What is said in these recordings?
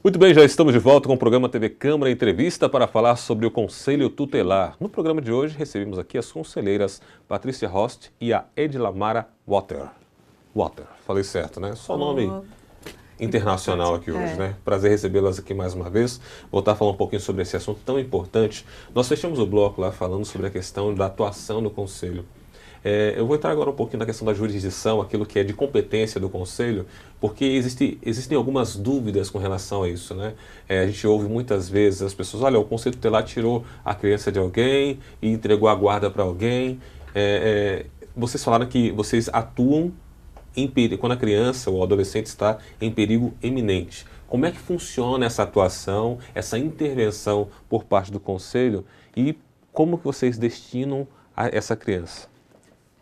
Muito bem, já estamos de volta com o programa TV Câmara Entrevista para falar sobre o Conselho Tutelar. No programa de hoje recebemos aqui as conselheiras Patrícia Rost e a Edilamara Water. Falei certo, né? Só nome internacional aqui hoje, né? Prazer recebê-las aqui mais uma vez. Voltar a falar um pouquinho sobre esse assunto tão importante. Nós fechamos o bloco lá falando sobre a questão da atuação do Conselho. Eu vou entrar agora um pouquinho na questão da jurisdição, aquilo que é de competência do Conselho, porque existem algumas dúvidas com relação a isso, né? A gente ouve muitas vezes as pessoas, olha, o Conselho Tutelar tirou a criança de alguém e entregou a guarda para alguém. Vocês falaram que vocês atuam quando a criança ou o adolescente está em perigo iminente. Como é que funciona essa atuação, essa intervenção por parte do Conselho e como que vocês destinam a essa criança?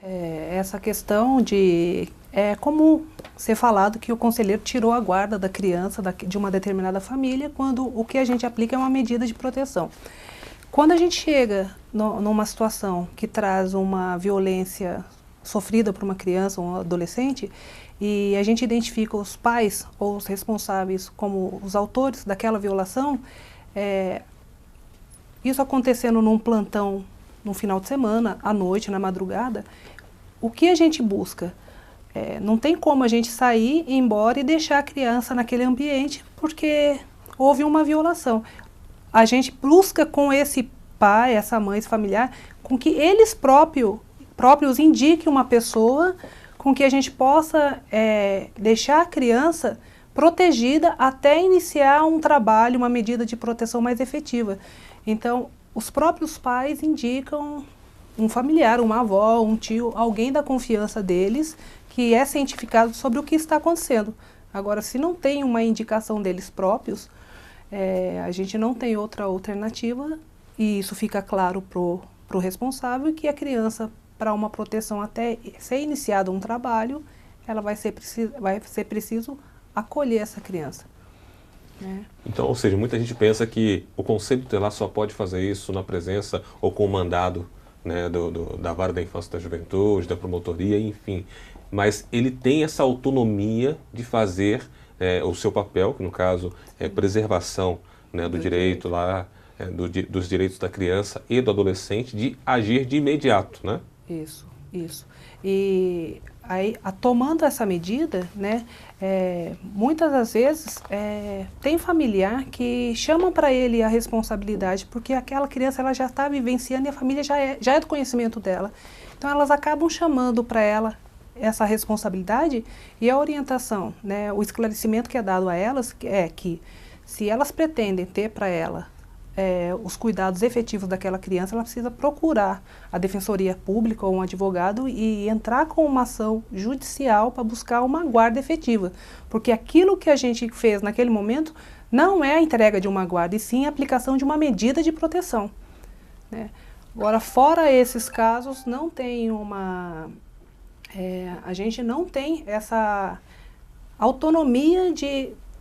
Essa questão de... É comum ser falado que o conselheiro tirou a guarda da criança de uma determinada família, quando o que a gente aplica é uma medida de proteção. Quando a gente chega numa situação que traz uma violência sofrida por uma criança ou um adolescente, e a gente identifica os pais ou os responsáveis como os autores daquela violação, isso acontecendo num plantão no final de semana, à noite, na madrugada, o que a gente busca? Não tem como a gente sair, ir embora e deixar a criança naquele ambiente porque houve uma violação. A gente busca com esse pai, essa mãe, esse familiar, com que eles próprios indiquem uma pessoa com que a gente possa deixar a criança protegida até iniciar um trabalho, uma medida de proteção mais efetiva. Então, os próprios pais indicam um familiar, uma avó, um tio, alguém da confiança deles, que é cientificado sobre o que está acontecendo. Agora, se não tem uma indicação deles próprios, a gente não tem outra alternativa, e isso fica claro para o responsável, que a criança, para uma proteção até ser iniciado um trabalho, ela vai ser preciso acolher essa criança. Então, ou seja, muita gente pensa que o Conselho Tutelar só pode fazer isso na presença ou com o mandado, né, da Vara da Infância e da Juventude, da promotoria, enfim. Mas ele tem essa autonomia de fazer o seu papel, que no caso é preservação, né, do direito lá, dos direitos da criança e do adolescente, de agir de imediato, né? Isso. E aí, tomando essa medida, né, muitas das vezes tem familiar que chama para ele a responsabilidade, porque aquela criança ela já está vivenciando e a família já é do conhecimento dela. Então elas acabam chamando para ela essa responsabilidade e a orientação, né, o esclarecimento que é dado a elas é que se elas pretendem ter para ela os cuidados efetivos daquela criança, ela precisa procurar a Defensoria Pública ou um advogado e entrar com uma ação judicial para buscar uma guarda efetiva. Porque aquilo que a gente fez naquele momento não é a entrega de uma guarda, e sim a aplicação de uma medida de proteção, né? Agora, fora esses casos, não tem a gente não tem essa autonomia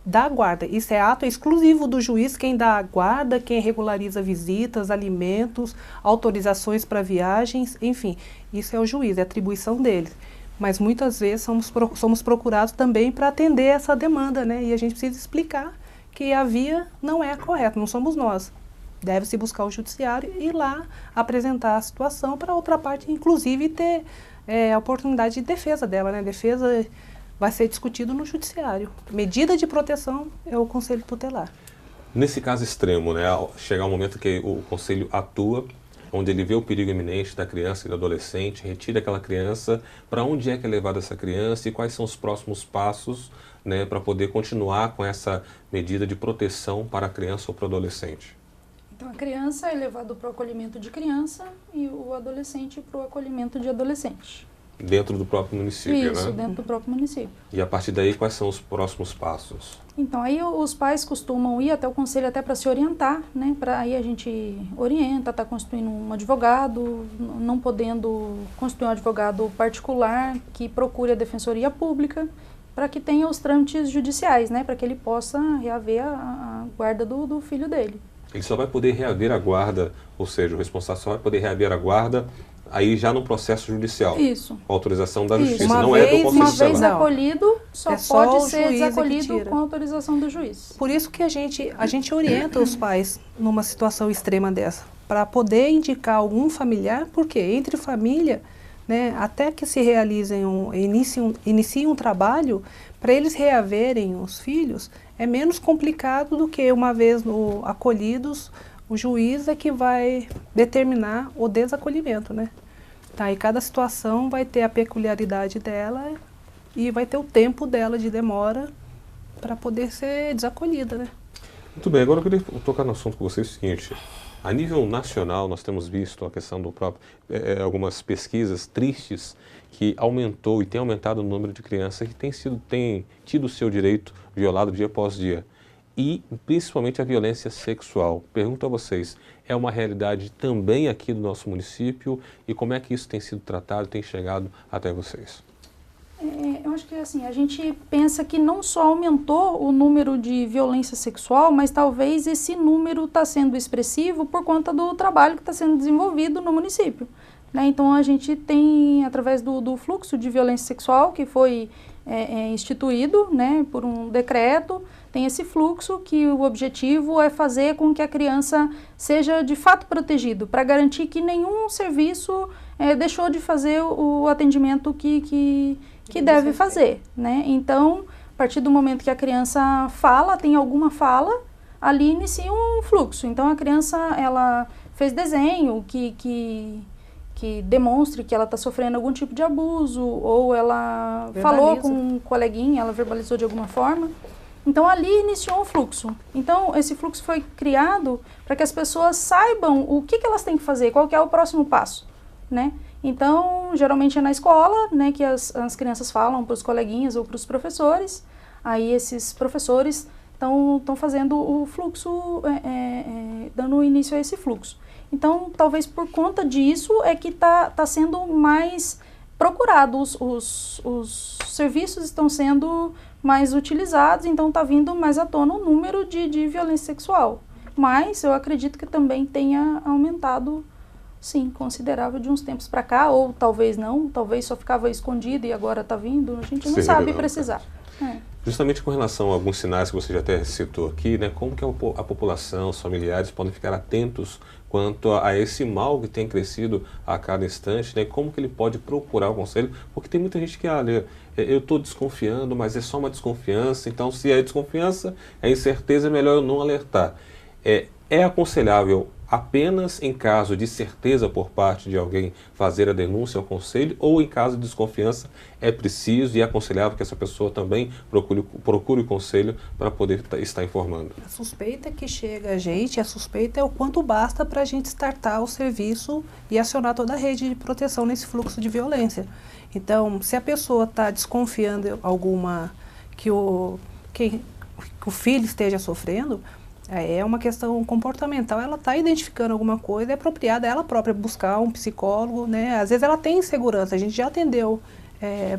da guarda. Isso é ato exclusivo do juiz, quem dá a guarda, quem regulariza visitas, alimentos, autorizações para viagens, enfim, isso é o juiz, é atribuição dele. Mas muitas vezes somos procurados também para atender essa demanda, né? E a gente precisa explicar que a via não é a correta, não somos nós. Deve-se buscar o judiciário e ir lá apresentar a situação para a outra parte, inclusive ter a oportunidade de defesa dela, né? Defesa vai ser discutido no judiciário. Medida de proteção é o Conselho Tutelar. Nesse caso extremo, né, chegar um momento que o Conselho atua, onde ele vê o perigo iminente da criança e do adolescente, retira aquela criança, para onde é que é levada essa criança e quais são os próximos passos, né, para poder continuar com essa medida de proteção para a criança ou para o adolescente? Então, a criança é levada para o acolhimento de criança e o adolescente para o acolhimento de adolescente. Dentro do próprio município, Isso, né? dentro do próprio município. E a partir daí, quais são os próximos passos? Então, aí os pais costumam ir até o conselho até para se orientar, né? Aí a gente orienta, está constituindo um advogado, não podendo constituir um advogado particular que procure a Defensoria Pública para que tenha os trâmites judiciais, né? Para que ele possa reaver a guarda do filho dele. Ele só vai poder reaver a guarda, ou seja, o responsável só vai poder reaver a guarda aí já no processo judicial. Isso. Com autorização da Isso. justiça, Uma não é do vez- Conselho Uma vez Tutelar. acolhido, só É só pode o ser juiz é que desacolhido tira. com autorização do juiz. Por isso que a gente orienta os pais numa situação extrema dessa, para poder indicar algum familiar, porque entre família, né, até que se realizem iniciem um trabalho, para eles reaverem os filhos, é menos complicado do que uma vez acolhidos, o juiz é que vai determinar o desacolhimento, né? Tá, e cada situação vai ter a peculiaridade dela e vai ter o tempo dela de demora para poder ser desacolhida, né? Muito bem, agora eu queria tocar no assunto com vocês o seguinte. A nível nacional, nós temos visto a questão do próprio, algumas pesquisas tristes que aumentou e tem aumentado o número de crianças que têm tido o seu direito violado dia após dia. E principalmente a violência sexual. Pergunto a vocês, é uma realidade também aqui do nosso município e como é que isso tem sido tratado, tem chegado até vocês? Eu acho que assim, a gente pensa que não só aumentou o número de violência sexual, mas talvez esse número está sendo expressivo por conta do trabalho que está sendo desenvolvido no município. Né? Então a gente tem, através do fluxo de violência sexual que foi instituído, né, por um decreto, tem esse fluxo que o objetivo é fazer com que a criança seja de fato protegido, para garantir que nenhum serviço deixou de fazer o atendimento que deve fazer, né? Então, a partir do momento que a criança fala, tem alguma fala, ali inicia um fluxo. Então, a criança, ela fez desenho que demonstre que ela está sofrendo algum tipo de abuso, ou ela falou com um coleguinha, ela verbalizou de alguma forma. Então, ali iniciou um fluxo. Então, esse fluxo foi criado para que as pessoas saibam o que elas têm que fazer, qual que é o próximo passo, né? Então, geralmente é na escola, né, que as crianças falam para os coleguinhas ou para os professores. Aí, esses professores estão fazendo o fluxo, dando início a esse fluxo. Então, talvez por conta disso é que está sendo mais procurado, os serviços estão sendo mais utilizados, então está vindo mais à tona o número de violência sexual. Mas eu acredito que também tenha aumentado, sim, considerável de uns tempos para cá, ou talvez não, talvez só ficava escondido e agora está vindo, a gente não sabe precisar. Justamente com relação a alguns sinais que você já até citou aqui, né, como que a população, os familiares podem ficar atentos quanto a esse mal que tem crescido a cada instante, né, como que ele pode procurar o conselho, porque tem muita gente que, olha, eu estou desconfiando, mas é só uma desconfiança, então se é desconfiança, é incerteza, é melhor eu não alertar. É aconselhável apenas em caso de certeza por parte de alguém fazer a denúncia ao conselho, ou em caso de desconfiança é preciso e é aconselhável que essa pessoa também procure o conselho para poder estar informando? A suspeita que chega a gente, a suspeita é o quanto basta para a gente startar o serviço e acionar toda a rede de proteção nesse fluxo de violência. Então, se a pessoa está desconfiando que o filho esteja sofrendo, é uma questão comportamental, ela está identificando alguma coisa, é apropriada ela própria buscar um psicólogo, né? Às vezes ela tem insegurança, a gente já atendeu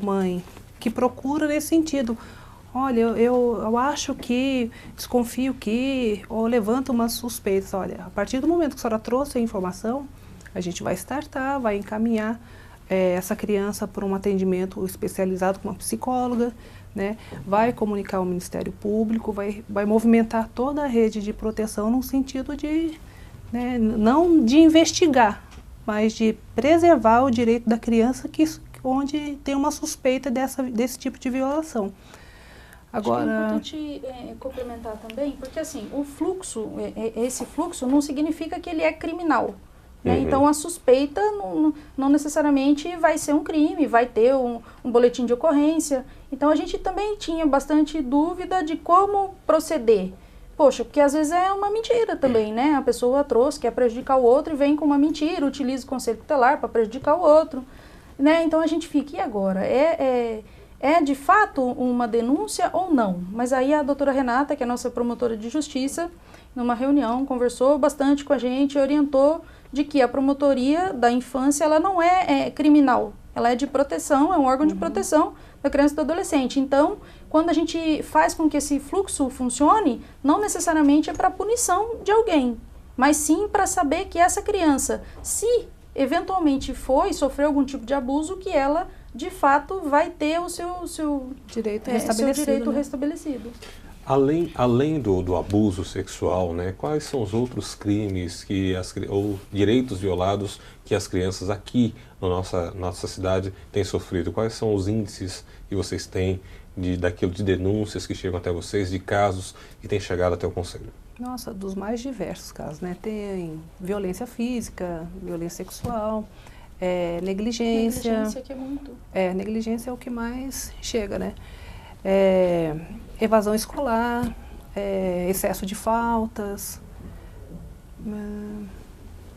mãe que procura nesse sentido. Olha, eu acho que, desconfio que, ou levanto umas suspeitas. Olha, a partir do momento que a senhora trouxe a informação, a gente vai startar, vai encaminhar essa criança para um atendimento especializado com uma psicóloga, né? Vai comunicar ao Ministério Público, vai movimentar toda a rede de proteção no sentido de, né, não de investigar, mas de preservar o direito da criança onde tem uma suspeita desse tipo de violação. Agora, acho que é importante complementar também, porque assim, esse fluxo não significa que ele é criminal. Né? Então, a suspeita não necessariamente vai ser um crime, vai ter um boletim de ocorrência. Então, a gente também tinha bastante dúvida de como proceder. Poxa, porque às vezes é uma mentira também, né? A pessoa trouxe, quer prejudicar o outro e vem com uma mentira, utiliza o conselho tutelar para prejudicar o outro. Né? Então, a gente fica, e agora? É de fato uma denúncia ou não? Mas aí a doutora Renata, que é a nossa promotora de justiça, numa reunião, conversou bastante com a gente, orientou de que a promotoria da infância, ela não é criminal, ela é de proteção, é um órgão de proteção da criança e do adolescente. Então, quando a gente faz com que esse fluxo funcione, não necessariamente é para punição de alguém, mas sim para saber que essa criança, se eventualmente sofreu algum tipo de abuso, que ela, de fato, vai ter o seu direito restabelecido. Restabelecido. Além do abuso sexual, né, quais são os outros crimes ou direitos violados que as crianças aqui na nossa cidade têm sofrido? Quais são os índices que vocês têm de denúncias que chegam até vocês, de casos que têm chegado até o Conselho? Nossa, dos mais diversos casos, né? Tem violência física, violência sexual, negligência. Negligência que é muito. Negligência é o que mais chega, né? Evasão escolar, excesso de faltas.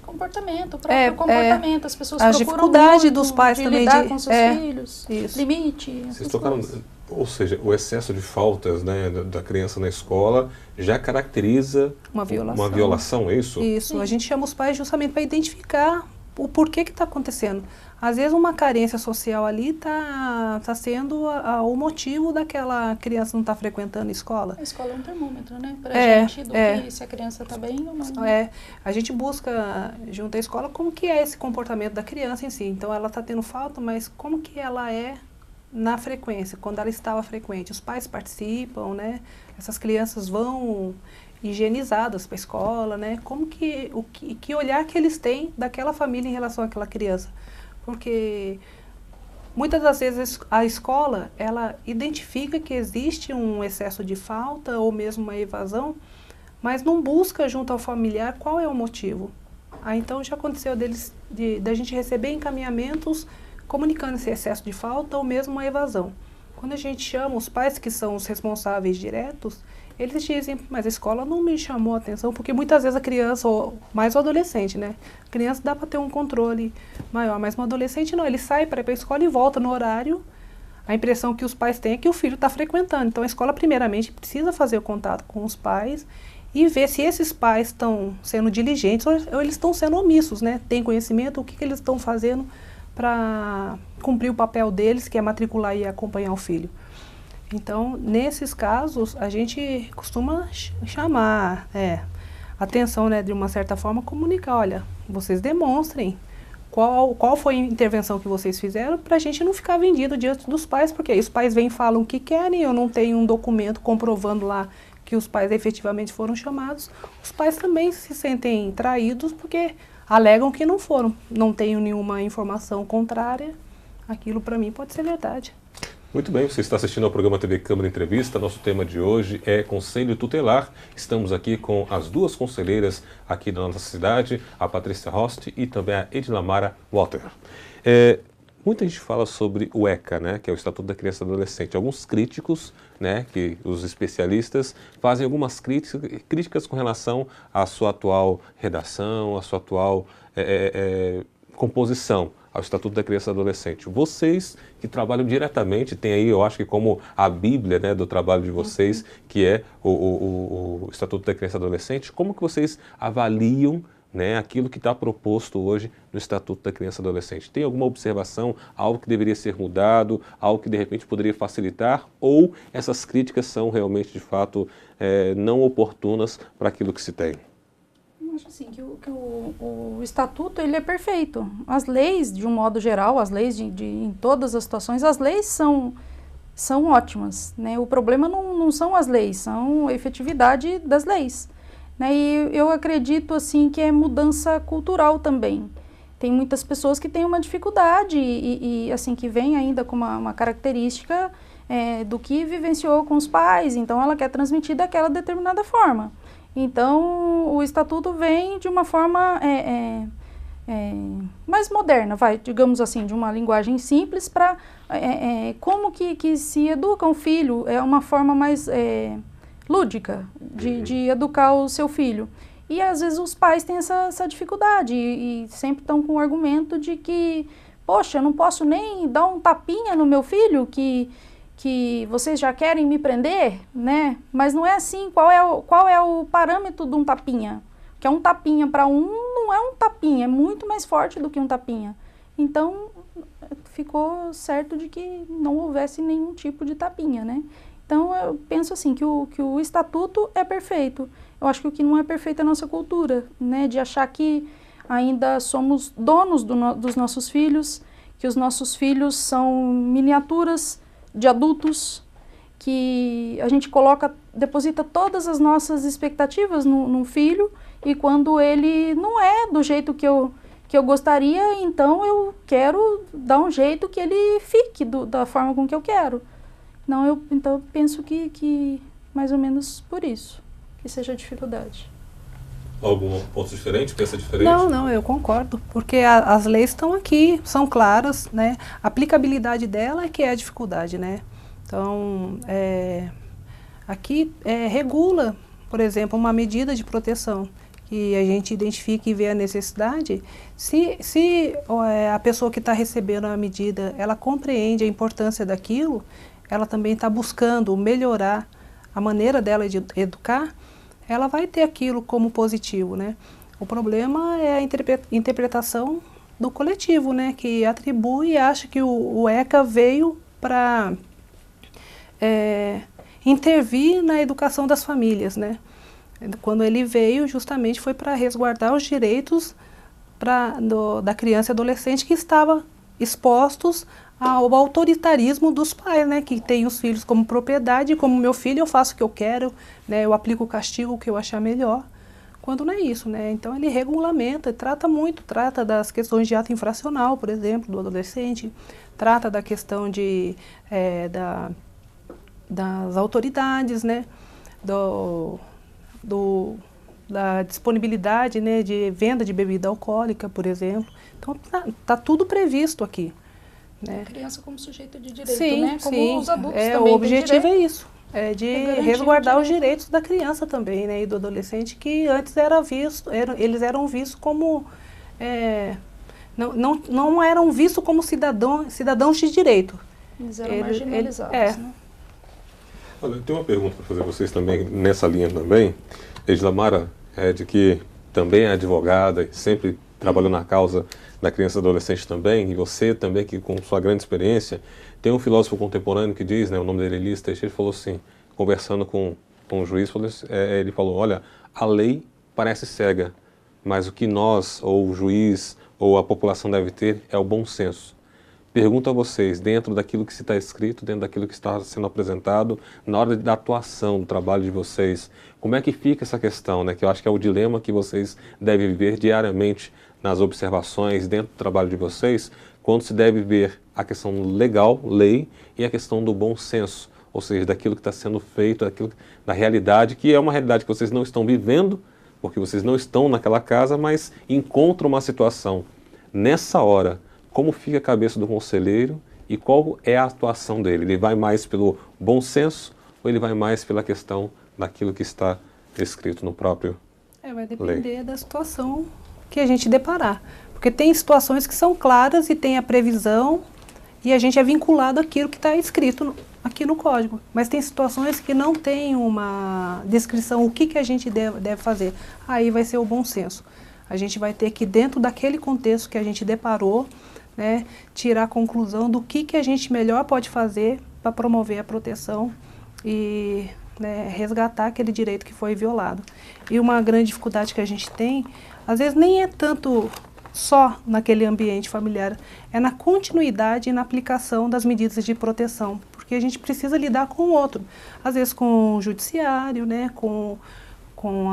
Comportamento, o próprio comportamento. As pessoas a procuram dificuldade muito dos pais de também lidar com seus filhos, isso. limite. Vocês tocaram, ou seja, o excesso de faltas, né, da criança na escola já caracteriza uma violação, é isso? Isso, sim. A gente chama os pais justamente para identificar o porquê que está acontecendo. Às vezes uma carência social ali tá sendo o motivo daquela criança não estar frequentando a escola. A escola é um termômetro, né? Para a gente, que se a criança está bem ou não. A gente busca, junto à escola, como que é esse comportamento da criança em si. Então ela está tendo falta, mas como que ela é na frequência, quando ela estava frequente. Os pais participam, né? Essas crianças vão higienizadas para a escola, né? Como que olhar que eles têm daquela família em relação àquela criança? Porque muitas das vezes a escola, ela identifica que existe um excesso de falta ou mesmo uma evasão, mas não busca junto ao familiar qual é o motivo. Então já aconteceu da gente receber encaminhamentos comunicando esse excesso de falta ou mesmo uma evasão. Quando a gente chama os pais que são os responsáveis diretos, eles dizem, mas a escola não me chamou a atenção, porque muitas vezes a criança, ou mais o adolescente, né? A criança dá para ter um controle maior, mas um adolescente não, ele sai para ir para a escola e volta no horário. A impressão que os pais têm é que o filho está frequentando. Então a escola primeiramente precisa fazer o contato com os pais e ver se esses pais estão sendo diligentes ou eles estão sendo omissos, né? Tem conhecimento, o que eles estão fazendo para cumprir o papel deles, que é matricular e acompanhar o filho. Então, nesses casos, a gente costuma chamar atenção, né, de uma certa forma, comunicar, olha, vocês demonstrem qual foi a intervenção que vocês fizeram para a gente não ficar vendido diante dos pais, porque aí os pais vêm e falam o que querem, eu não tenho um documento comprovando lá que os pais efetivamente foram chamados, os pais também se sentem traídos porque alegam que não foram, não tenho nenhuma informação contrária, aquilo para mim pode ser verdade. Muito bem, você está assistindo ao programa TV Câmara Entrevista. Nosso tema de hoje é Conselho Tutelar. Estamos aqui com as duas conselheiras aqui da nossa cidade, a Patrícia Rost e também a Edilamara Walter. Muita gente fala sobre o ECA, né, que é o Estatuto da Criança e do Adolescente. Alguns críticos, né, que os especialistas fazem algumas críticas com relação à sua atual redação, à sua atual composição, ao Estatuto da Criança e do Adolescente. Vocês que trabalham diretamente, tem aí, eu acho que como a Bíblia, né, do trabalho de vocês, que é o Estatuto da Criança e do Adolescente, como que vocês avaliam, né, aquilo que está proposto hoje no Estatuto da Criança e do Adolescente? Tem alguma observação, algo que deveria ser mudado, algo que de repente poderia facilitar, ou essas críticas são realmente, de fato, não oportunas para aquilo que se tem? Eu acho assim, que o Estatuto ele é perfeito. As leis, de um modo geral, as leis em todas as situações, as leis são ótimas, né? O problema não são as leis, são a efetividade das leis, né? E eu acredito assim que é mudança cultural também. Tem muitas pessoas que têm uma dificuldade e assim, que vem ainda com uma característica do que vivenciou com os pais, então ela quer transmitir daquela determinada forma. Então, o Estatuto vem de uma forma mais moderna, digamos assim, de uma linguagem simples para como que se educa um filho, é uma forma mais lúdica de educar o seu filho. E às vezes os pais têm essa dificuldade e sempre estão com o argumento de que, poxa, eu não posso nem dar um tapinha no meu filho, que vocês já querem me prender, né? Mas não é assim. Qual é o parâmetro de um tapinha? Que é um tapinha para não é um tapinha, é muito mais forte do que um tapinha. Então, ficou certo de que não houvesse nenhum tipo de tapinha, né? Então, eu penso assim, que o Estatuto é perfeito. Eu acho que o que não é perfeito é a nossa cultura, né? De achar que ainda somos donos dos nossos filhos, que os nossos filhos são miniaturas de adultos, que a gente deposita todas as nossas expectativas num filho, e quando ele não é do jeito que eu gostaria, então eu quero dar um jeito que ele fique da forma com que eu quero. Então eu penso que mais ou menos por isso, que seja a dificuldade. Algum ponto diferente? Pensa diferente? Não, eu concordo, porque as leis estão aqui, são claras, né? A aplicabilidade dela é que é a dificuldade, né? Então, aqui regula, por exemplo, uma medida de proteção, que a gente identifica e vê a necessidade. Se a pessoa que está recebendo a medida, ela compreende a importância daquilo, ela também está buscando melhorar a maneira dela de educar, ela vai ter aquilo como positivo, né? O problema é a interpretação do coletivo, né? Que atribui e acha que o ECA veio para intervir na educação das famílias, né? Quando ele veio, justamente foi para resguardar os direitos da criança e adolescente que estava expostos ao autoritarismo dos pais, né, que tem os filhos como propriedade, e como meu filho eu faço o que eu quero, né, eu aplico o castigo que eu achar melhor, quando não é isso, né? Então ele regulamenta, trata das questões de ato infracional, por exemplo, do adolescente, trata da questão das autoridades, né, da disponibilidade, né, de venda de bebida alcoólica, por exemplo. Então tá tudo previsto aqui. Né? A criança como sujeito de direito, sim, né? Como sim. os adultos também o objetivo têm é isso, de resguardar os direitos da criança também, né? E do adolescente, que antes eles eram vistos como não eram vistos como cidadãos de direito. Eles eram marginalizados, né? Olha, eu tenho uma pergunta para fazer a vocês também, nessa linha também. Edlamara, de que também é advogada e sempre trabalhou na causa da criança e adolescente também, e você também, que com sua grande experiência, tem um filósofo contemporâneo que diz, né, o nome dele é Elias Teixeira, ele falou assim, conversando com um juiz, ele falou, olha, a lei parece cega, mas o que nós, ou o juiz, ou a população deve ter é o bom senso. Pergunto a vocês, dentro daquilo que está escrito, dentro daquilo que está sendo apresentado, na hora da atuação, do trabalho de vocês, como é que fica essa questão, né? Que eu acho que é o dilema que vocês devem viver diariamente nas observações, dentro do trabalho de vocês, quando se deve ver a questão legal, lei, e a questão do bom senso, ou seja, daquilo que está sendo feito, da realidade, que é uma realidade que vocês não estão vivendo, porque vocês não estão naquela casa, mas encontram uma situação. Nessa hora, como fica a cabeça do conselheiro e qual é a atuação dele? Ele vai mais pelo bom senso ou ele vai mais pela questão daquilo que está escrito no próprio vai depender da situação que a gente deparar. Porque tem situações que são claras e tem a previsão e a gente é vinculado àquilo que está escrito aqui no código. Mas tem situações que não tem uma descrição, o que a gente deve fazer. Aí vai ser o bom senso. A gente vai ter que, dentro daquele contexto que a gente deparou, né, tirar a conclusão do que a gente melhor pode fazer para promover a proteção e, né, resgatar aquele direito que foi violado. E uma grande dificuldade que a gente tem, às vezes nem é tanto só naquele ambiente familiar, é na continuidade e na aplicação das medidas de proteção, porque a gente precisa lidar com o outro, às vezes com o judiciário, né, com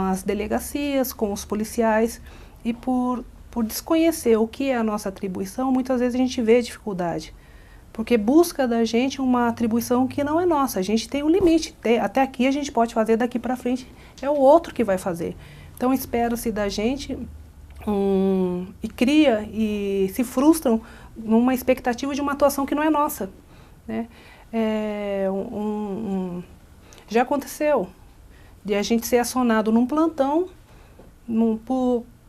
as delegacias, com os policiais, e por desconhecer o que é a nossa atribuição, muitas vezes a gente vê dificuldade, porque busca da gente uma atribuição que não é nossa, a gente tem um limite, até aqui a gente pode fazer, daqui para frente é o outro que vai fazer. Então espera-se da gente e cria e se frustram numa expectativa de uma atuação que não é nossa, né? Já aconteceu de a gente ser acionado num plantão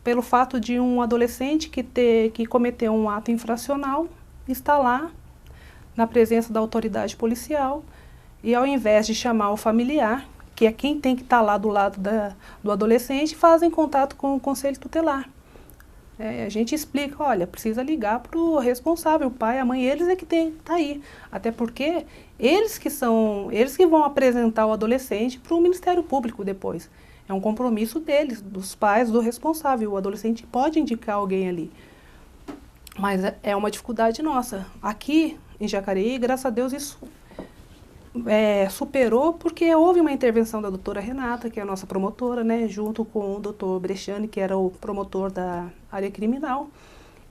pelo fato de um adolescente que cometeu um ato infracional estar lá na presença da autoridade policial e, ao invés de chamar o familiar, que é quem tem que estar lá do lado do adolescente, fazem contato com o conselho tutelar. A gente explica, olha, precisa ligar para o responsável, o pai, a mãe, eles é que tem que estar aí. Até porque eles que vão apresentar o adolescente para o Ministério Público depois. É um compromisso deles, dos pais, do responsável. O adolescente pode indicar alguém ali. Mas é uma dificuldade nossa. Aqui em Jacareí, graças a Deus, isso superou porque houve uma intervenção da doutora Renata, que é a nossa promotora, né, junto com o doutor Brechani, que era o promotor da área criminal.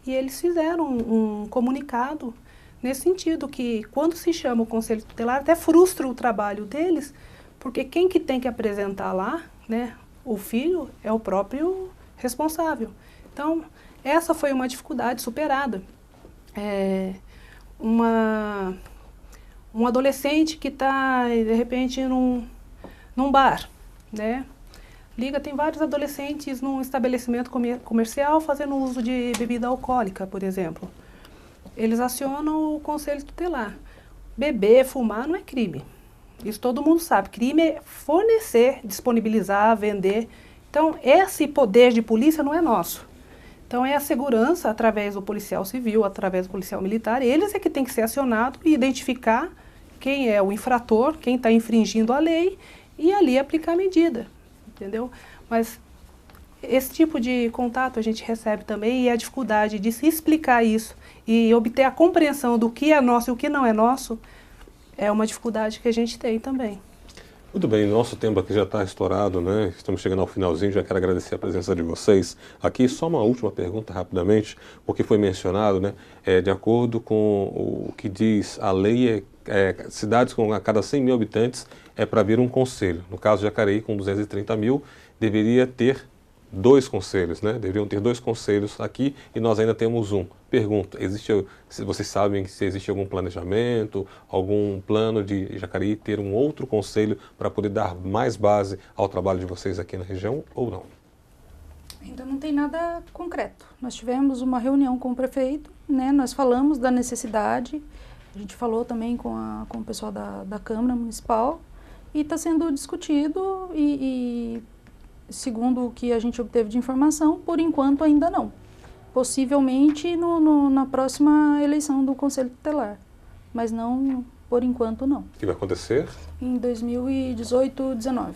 E eles fizeram um comunicado nesse sentido, que quando se chama o Conselho Tutelar, até frustra o trabalho deles, porque quem que tem que apresentar lá, né, o filho, é o próprio responsável. Então, essa foi uma dificuldade superada. Um adolescente que está, de repente, num bar, né? Liga, tem vários adolescentes num estabelecimento comercial fazendo uso de bebida alcoólica, por exemplo. Eles acionam o Conselho Tutelar. Beber, fumar não é crime. Isso todo mundo sabe. Crime é fornecer, disponibilizar, vender. Então, esse poder de polícia não é nosso. Então, é a segurança através do policial civil, através do policial militar. Eles é que tem que ser acionado e identificar quem é o infrator, quem está infringindo a lei e ali aplicar a medida, entendeu? Mas esse tipo de contato a gente recebe também, e a dificuldade de se explicar isso e obter a compreensão do que é nosso e o que não é nosso é uma dificuldade que a gente tem também. Muito bem, nosso tempo aqui já está estourado, né? Estamos chegando ao finalzinho, já quero agradecer a presença de vocês. Aqui só uma última pergunta rapidamente, porque foi mencionado, né? De acordo com o que diz a lei, cidades com a cada 100 mil habitantes é para vir um conselho. No caso de Jacareí, com 230 mil, deveria ter 2 conselhos, né? Deveriam ter 2 conselhos aqui e nós ainda temos um. Pergunta, se vocês sabem se existe algum planejamento, algum plano de Jacareí ter um outro conselho para poder dar mais base ao trabalho de vocês aqui na região ou não? Ainda não tem nada concreto. Nós tivemos uma reunião com o prefeito, né? Nós falamos da necessidade, a gente falou também com o pessoal da Câmara Municipal e está sendo discutido e segundo o que a gente obteve de informação, por enquanto ainda não. Possivelmente na próxima eleição do Conselho Tutelar, mas não, por enquanto não. O que vai acontecer? Em 2018, 19.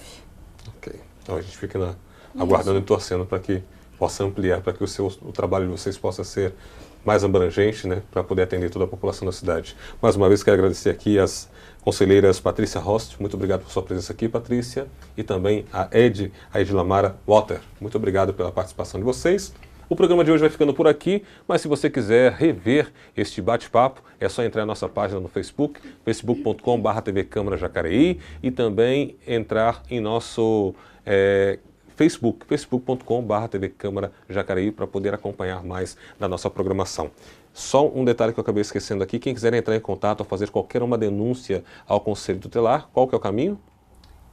Ok, então a gente fica aguardando e torcendo para que possa ampliar, para que o trabalho de vocês possa ser mais abrangente, né, para poder atender toda a população da cidade. Mais uma vez quero agradecer aqui as conselheiras Patrícia Rost, muito obrigado por sua presença aqui, Patrícia, e também a Edilamara Walter. Muito obrigado pela participação de vocês. O programa de hoje vai ficando por aqui, mas se você quiser rever este bate-papo, é só entrar na nossa página no Facebook, facebook.com/TV Câmara Jacareí, e também entrar em nosso facebook.com/TV Câmara Jacareí, para poder acompanhar mais da nossa programação. Só um detalhe que eu acabei esquecendo aqui, quem quiser entrar em contato ou fazer qualquer uma denúncia ao Conselho Tutelar, qual que é o caminho?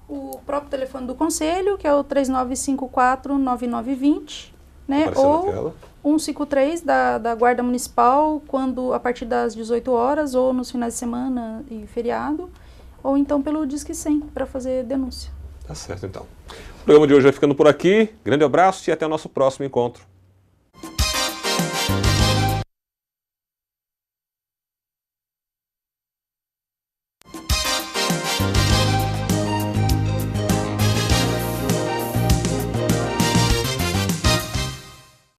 O próprio telefone do Conselho, que é o 3954-9920, né? Ou 153 da Guarda Municipal, a partir das 18 horas, ou nos finais de semana e feriado, ou então pelo Disque 100, para fazer denúncia. Tá certo, então. O programa de hoje vai ficando por aqui. Grande abraço e até o nosso próximo encontro.